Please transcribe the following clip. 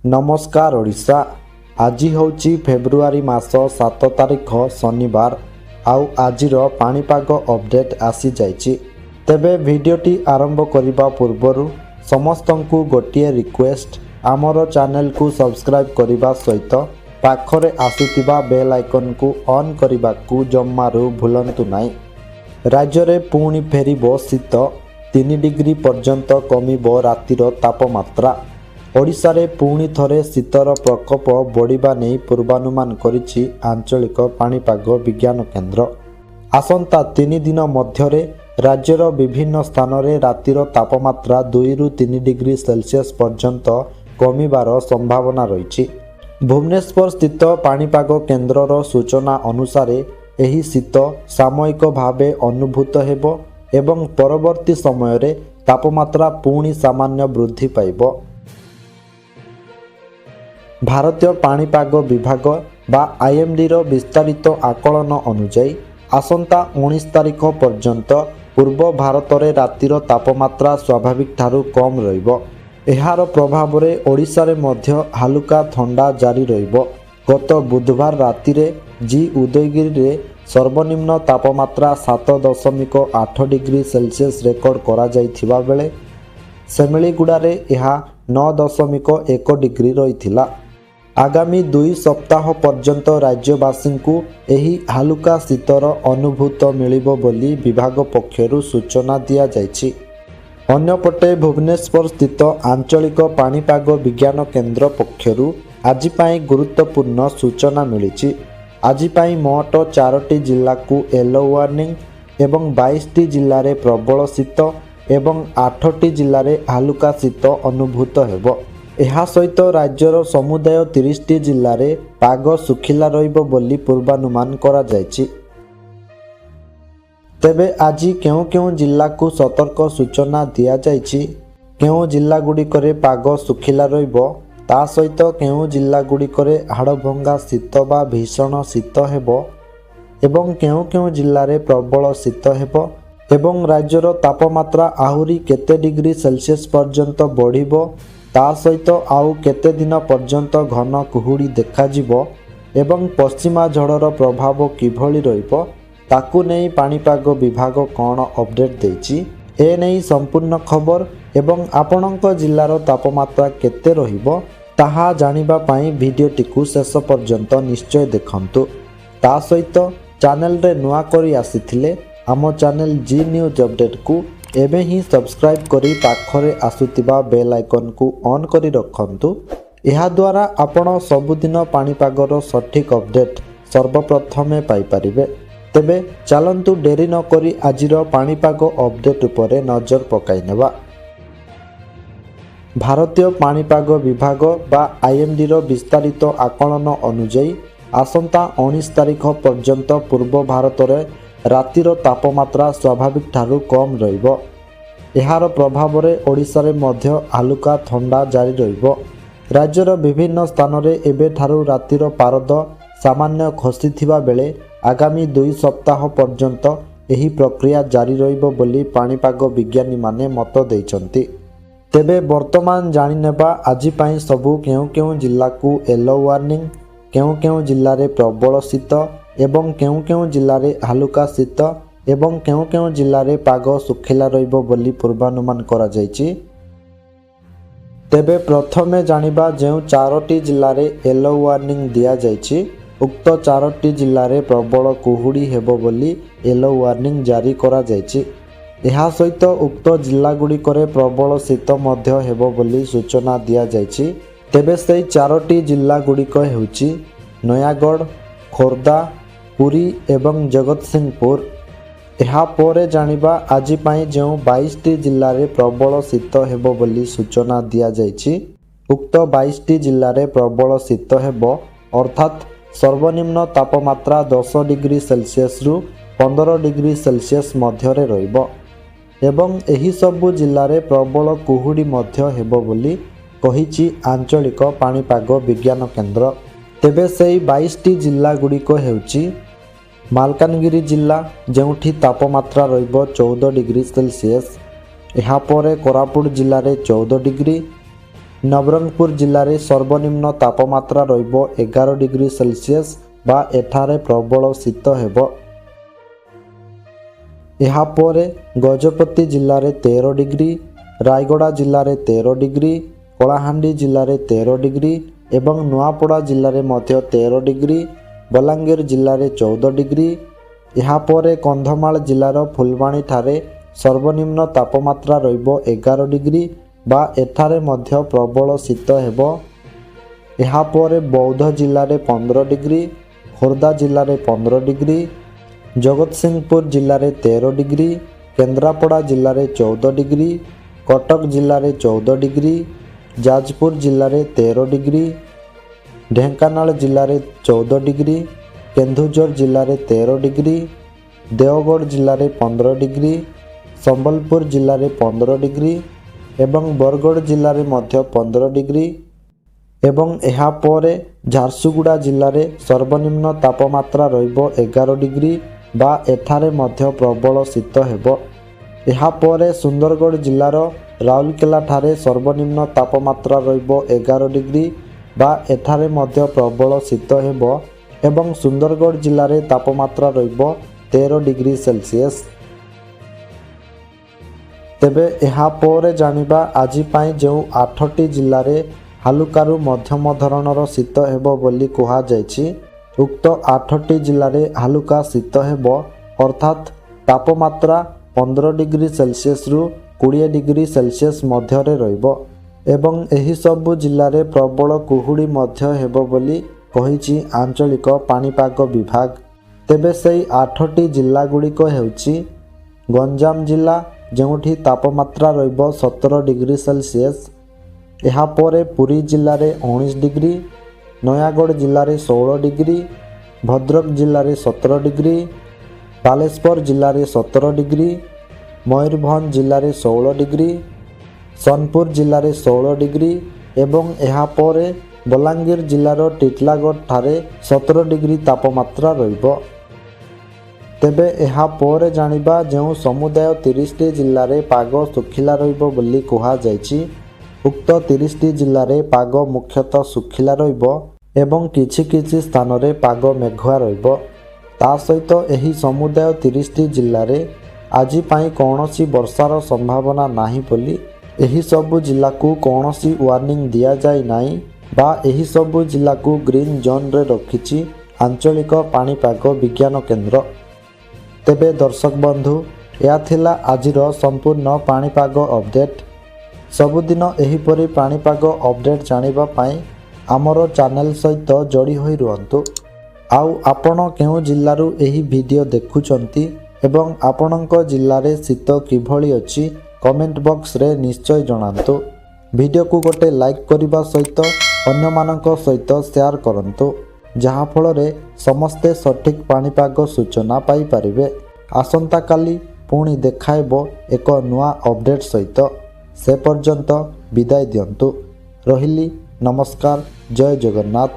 नमस्कार ओडिशा। आज हूँ फेब्रुआरी मास 7 तारिख शनिवार। आउ आजिर पाणीपाग अपडेट आसी जाइछि। तेबे भिडियोटी आरंभ करने पूर्वर समस्त को गोटे रिक्वेस्ट, आमर चैनल को सब्सक्राइब करने सहित पाखरे आसुतिबा बेल आइकन को ऑन करने को जम्मारू भूलंतु नहीं। राज्य रे पुणी फेरिबो शीत 3 डिग्री पर्यंत कमिबो रातिर तापमात्रा। ओडिशा रे पुणी थरे शीतर प्रकोप बढ़िबा नहीं पूर्वानुमान करिछि आंचलिक पाणीपाग विज्ञान केन्द्र। आसंता 3 दिन मध्यरे राज्यर विभिन्न स्थान रे रातिर तापमात्रा 2 रु 3 डिग्री सेल्सियस पर्यंत कमिबार संभावना रहिछि। भुवनेश्वर स्थित पाणीपाग केन्द्रर सूचना अनुसार एही शीत सामयिक भावे अनुभूत हेबो एवं परवर्ती समय रे तापमात्रा पुणी सामान्य वृद्धि पाइबो। भारतीय पाणीपाग विभाग बा आईएमडी रो विस्तारित आकलन अनुसार आसंता 19 तारिख पर्यंत पूर्व भारत रे रातिर तापमात्रा स्वाभाविक ठारू कम रहिबो। एहार प्रभाव रे ओडिशा रे मध्य हालुका ठंडा जारी रहिबो। गत बुधवार राति रे जी उदयगिरी रे सर्वनिम्न तापमात्रा 7.8 डिग्री सेल्सियस रेकर्ड करा जाइथिबा बेले सेमिलीगुड़ा रे एहा 9.1 डिग्री रहिथिला। आगामी 2 सप्ताह पर्यंत राज्यवासी को एही हालुका शीतर अनुभूत मिलिबो बोली विभाग पक्षरु सूचना दिया जाइछि। अन्यपटे भुवनेश्वर स्थित आंचलिक पाणीपाग विज्ञान केन्द्र पक्षरु आज पाई गुरुत्वपूर्ण सूचना मिलिछि। आज पाई मोट 4टी जिला को येलो वार्निंग एवं 22टी जिले में प्रबल शीत एवं 8टी जिले में हालुका शीत अनुभूत हेबो। एहा सहित राज्यर समुदाय 30टी जिले में पाग सुखिला रहिबो बोली पूर्वानुमान करा जायछि। तेबे आज केउ केउ जिला को सतर्क सूचना दिया जायछि। केउ जिला गुड़िकरे पाग सुखिला रहिबो ता सहित केउ जिला गुड़िकरे हाड़भंगा शीत बा भीषण शीत हेबो एवं केउ केउ जिल्ला रे प्रबल शीत हेबो एवं राज्यर तापमात्रा आहुरी केते डिग्री सेल्सियस पर्यंत बढ़िबो ता सहित आउ केते दिन पर्यंत घन कुहुड़ी देखा जिवो एवं पश्चिमा झड़र प्रभाव किभଳି रहिबो ताकू नहीं पाणीपाग विभाग कौन अपडेट देछि ए नहीं संपूर्ण खबर एवं आपणक जिल्लार तापमात्रा केते रहिबो ताहा जानिबा पाई भिडियोटी को शेष पर्यंत निश्चय देखंतु। ता सहित चैनल रे नुआ करी आसीथिले आम चैनल जी न्यूज अपडेट को एबे ही सब्सक्राइब करी पाखरे आसुतिबा बेल आइकन को ऑन करी रखंतु। एहा द्वारा आपण सबुदिन पाणीपागर सठिक अपडेट सर्वप्रथमे पाई परिबे। तेबे चलंतु डेरी न करी आजिर पाणीपाग अपडेट उपरे नजर पकाई नेबा। भारतीय पाणीपाग विभाग बा आईएमडी रो विस्तारित आकलन अनुसार आसंता 19 तारिख पर्यंत पूर्व भारत रे रातिर तापमात्रा स्वाभाविक ठारू कम रहिबो। एहार प्रभाव रे ओडिशा रे मध्य हालुका ठंडा जारी रहिबो। राज्यर विभिन्न स्थान रे एबे ठारू रातिर पारद सामान्य खसिथिबा बेले आगामी 2 सप्ताह पर्यंत एही प्रक्रिया जारी रहिबो बोली पाणीपाग विज्ञानी माने मत दैछंती। तेबे वर्तमान जानि नेबा आज पाई सबु केउ केउ जिल्ला को येलो वार्निंग, केउ केउ जिल्ला रे प्रबल शीत एवं केउ केउ जिल्ला रे हालुका शीत एवं केउ केउ जिल्ला रे पाग सुखिला रहिबो बोली पूर्वानुमान करा जायछि। तेबे प्रथमे जानिबा जेउ 4टी जिल्ला रे येलो वार्निंग दिया जायछि उक्त 4टी जिल्ला रे प्रबल कुहुड़ी हेबो बोली येलो वार्निंग जारी करा जायछि। एहा सहित उक्त जिल्ला गुड़िकरे प्रबल शीत मध्य हेबो बोली सूचना दिया जायछि। तेबे सेई 4टी जिल्ला गुड़िक हेउछि नयागढ़, खोर्धा, पुरी एवं जगतसिंहपुर। एहा पोरे जानिबा आज पाई जेउ 22टी जिल्ला रे प्रबल शीत हेबो बोली सूचना दिया जायछि। उक्त 22टी जिल्ला रे प्रबल शीत हेबो अर्थात सर्वनिम्न तापमात्रा 10 डिग्री सेल्सियस रु 15 डिग्री सेल्सियस मध्य रे रहिबो एवं एही सबु जिल्ला रे प्रबल कुहुड़ी मध्य हेबो बोली कहिछि आंचलिक पाणीपाग विज्ञान केन्द्र। तेबे सेई 22टी जिल्ला गुड़िक हेउछि मालकानगिरी जिल्ला जेउठी तापमात्रा रहिबो 14 डिग्री सेल्सियस। एहा परे कोरापुट जिल्ला रे 14 डिग्री, ନବରଙ୍ଗପୁର ଜିଲ୍ଲାରେ ସର୍ବନିମ୍ନ ତାପମାତ୍ରା ରହିବ 11 ଡିଗ୍ରୀ ସେଲସିୟସ୍ ବା ଏଠାରେ ପ୍ରବଳ ଶୀତ ହେବ। ଏହାପରେ ଗଜପତି ଜିଲ୍ଲାରେ 13 ଡିଗ୍ରୀ, ରାୟଗଡ଼ା ଜିଲ୍ଲାରେ 13 ଡିଗ୍ରୀ, କଳାହାଣ୍ଡି ଜିଲ୍ଲାରେ 13 ଡିଗ୍ରୀ ଏବଂ ନୂଆପଡ଼ା ଜିଲ୍ଲାରେ ମଧ୍ୟ 13 ଡିଗ୍ରୀ, ବଲାଙ୍ଗୀର ଜିଲ୍ଲାରେ 14 ଡିଗ୍ରୀ। ଏହାପରେ କନ୍ଧମାଳ ଜିଲ୍ଲାର ଫୁଲବାଣୀଠାରେ ସର୍ବନିମ୍ନ ତାପମାତ୍ରା ରହିବ 11 ଡିଗ୍ରୀ ବା ଏଠାରେ ମଧ୍ୟ ପ୍ରବଳ ଶୀତ ହେବ। ଏହାପରେ ବୌଦ୍ଧ ଜିଲ୍ଲାରେ 15 ଡିଗ୍ରୀ, ଖୋର୍ଦ୍ଧା ଜିଲ୍ଲାରେ 15 ଡିଗ୍ରୀ, ଜଗତସିଂହପୁର ଜିଲ୍ଲାରେ 13 ଡିଗ୍ରୀ, କେନ୍ଦ୍ରାପଡ଼ା ଜିଲ୍ଲାରେ 14 ଡିଗ୍ରୀ, କଟକ ଜିଲ୍ଲାରେ 14 ଡିଗ୍ରୀ, ଯାଜପୁର ଜିଲ୍ଲାରେ 13 ଡିଗ୍ରୀ, ଢେଙ୍କାନାଳ ଜିଲ୍ଲାରେ 14 ଡିଗ୍ରୀ, କେନ୍ଦୁଝର ଜିଲ୍ଲାରେ 13 ଡିଗ୍ରୀ, ଦେଓଗଡ଼ ଜିଲ୍ଲାରେ 15 ଡିଗ୍ରୀ, ସମ୍ବଲପୁର ଜିଲ୍ଲାରେ 15 ଡିଗ୍ରୀ ଏବଂ ବରଗଡ଼ ଜିଲ୍ଲାରେ ମଧ୍ୟ 15 ଡିଗ୍ରୀ ଏବଂ ଏହାପରେ ଝାରସୁଗୁଡ଼ା ଜିଲ୍ଲାରେ ସର୍ବନିମ୍ନ ତାପମାତ୍ରା ରହିବ 11 ଡିଗ୍ରୀ ବା ଏଠାରେ ମଧ୍ୟ ପ୍ରବଳ ଶୀତ ହେବ। ଏହାପରେ ସୁନ୍ଦରଗଡ଼ ଜିଲ୍ଲାର ରାଉରକେଲାଠାରେ ସର୍ବନିମ୍ନ ତାପମାତ୍ରା ରହିବ 11 ଡିଗ୍ରୀ ବା ଏଠାରେ ମଧ୍ୟ ପ୍ରବଳ ଶୀତ ହେବ ଏବଂ ସୁନ୍ଦରଗଡ଼ ଜିଲ୍ଲାରେ ତାପମାତ୍ରା ରହିବ 13 ଡିଗ୍ରୀ ସେଲସିୟସ୍। ତେବେ ଏହାପରେ ଜାଣିବା ଆଜି ପାଇଁ ଯେଉଁ 8ଟି ଜିଲ୍ଲାରେ ହାଲୁକାରୁ ମଧ୍ୟମ ଧରଣର ଶୀତ ହେବ ବୋଲି କୁହାଯାଇଛି। ଉକ୍ତ 8ଟି ଜିଲ୍ଲାରେ ହାଲୁକା ଶୀତ ହେବ ଅର୍ଥାତ୍ ତାପମାତ୍ରା 15 ଡିଗ୍ରୀ ସେଲସିୟସ୍ରୁ 20 ଡିଗ୍ରୀ ସେଲସିୟସ୍ ମଧ୍ୟରେ ରହିବ ଏବଂ ଏହିସବୁ ଜିଲ୍ଲାରେ ପ୍ରବଳ କୁହୁଡ଼ି ମଧ୍ୟ ହେବ ବୋଲି କହିଛି ଆଞ୍ଚଳିକ ପାଣିପାଗ ବିଭାଗ। ତେବେ ସେହି 8ଟି ଜିଲ୍ଲାଗୁଡ଼ିକ ହେଉଛି ଗଞ୍ଜାମ ଜିଲ୍ଲା, ଯେଉଁଠି ତାପମାତ୍ରା ରହିବ 17 ଡିଗ୍ରୀ ସେଲସିୟସ୍। ଏହାପରେ ପୁରୀ ଜିଲ୍ଲାରେ 19 ଡିଗ୍ରୀ, ନୟାଗଡ଼ ଜିଲ୍ଲାରେ 16 ଡିଗ୍ରୀ, ଭଦ୍ରକ ଜିଲ୍ଲାରେ 17 ଡିଗ୍ରୀ, ବାଲେଶ୍ୱର ଜିଲ୍ଲାରେ 17 ଡିଗ୍ରୀ, ମୟୂରଭଞ୍ଜ ଜିଲ୍ଲାରେ 16 ଡିଗ୍ରୀ, ସୋନପୁର ଜିଲ୍ଲାରେ 16 ଡିଗ୍ରୀ ଏବଂ ଏହାପରେ ବଲାଙ୍ଗୀର ଜିଲ୍ଲାର ଟିଟିଲାଗଡ଼ଠାରେ 17 ଡିଗ୍ରୀ ତାପମାତ୍ରା ରହିବ। ତେବେ ଏହାପରେ ଜାଣିବା ଯେଉଁ ସମୁଦାୟ 30ଟି ଜିଲ୍ଲାରେ ପାଗ ଶୁଖିଲା ରହିବ ବୋଲି କୁହାଯାଇଛି। ଉକ୍ତ 30ଟି ଜିଲ୍ଲାରେ ପାଗ ମୁଖ୍ୟତଃ ଶୁଖିଲା ରହିବ ଏବଂ କିଛି କିଛି ସ୍ଥାନରେ ପାଗ ମେଘୁଆ ରହିବ। ତା ସହିତ ଏହି ସମୁଦାୟ 30ଟି ଜିଲ୍ଲାରେ ଆଜି ପାଇଁ କୌଣସି ବର୍ଷାର ସମ୍ଭାବନା ନାହିଁ ବୋଲି ଏହିସବୁ ଜିଲ୍ଲାକୁ କୌଣସି ୱାର୍ଣ୍ଣିଂ ଦିଆଯାଇ ନାହିଁ ବା ଏହିସବୁ ଜିଲ୍ଲାକୁ ଗ୍ରୀନ୍ ଜୋନ୍ରେ ରଖିଛି ଆଞ୍ଚଳିକ ପାଣିପାଗ ବିଜ୍ଞାନ କେନ୍ଦ୍ର। ତେବେ ଦର୍ଶକ ବନ୍ଧୁ, ଏହା ଥିଲା ଆଜିର ସମ୍ପୂର୍ଣ୍ଣ ପାଣିପାଗ ଅପଡେଟ୍। ସବୁଦିନ ଏହିପରି ପାଣିପାଗ ଅପଡେଟ୍ ଜାଣିବା ପାଇଁ ଆମର ଚ୍ୟାନେଲ୍ ସହିତ ଯୋଡ଼ି ହୋଇ ରୁହନ୍ତୁ। ଆଉ ଆପଣ କେଉଁ ଜିଲ୍ଲାରୁ ଏହି ଭିଡ଼ିଓ ଦେଖୁଛନ୍ତି ଏବଂ ଆପଣଙ୍କ ଜିଲ୍ଲାରେ ଶୀତ କିଭଳି ଅଛି କମେଣ୍ଟ ବକ୍ସରେ ନିଶ୍ଚୟ ଜଣାନ୍ତୁ। ଭିଡ଼ିଓକୁ ଗୋଟେ ଲାଇକ୍ କରିବା ସହିତ ଅନ୍ୟମାନଙ୍କ ସହିତ ସେୟାର କରନ୍ତୁ, ଯାହାଫଳରେ ସମସ୍ତେ ସଠିକ୍ ପାଣିପାଗ ସୂଚନା ପାଇପାରିବେ। ଆସନ୍ତାକାଲି ପୁଣି ଦେଖାହେବ ଏକ ନୂଆ ଅପଡେଟ୍ ସହିତ। ସେ ପର୍ଯ୍ୟନ୍ତ ବିଦାୟ ଦିଅନ୍ତୁ। ରହିଲି, ନମସ୍କାର, ଜୟ ଜଗନ୍ନାଥ।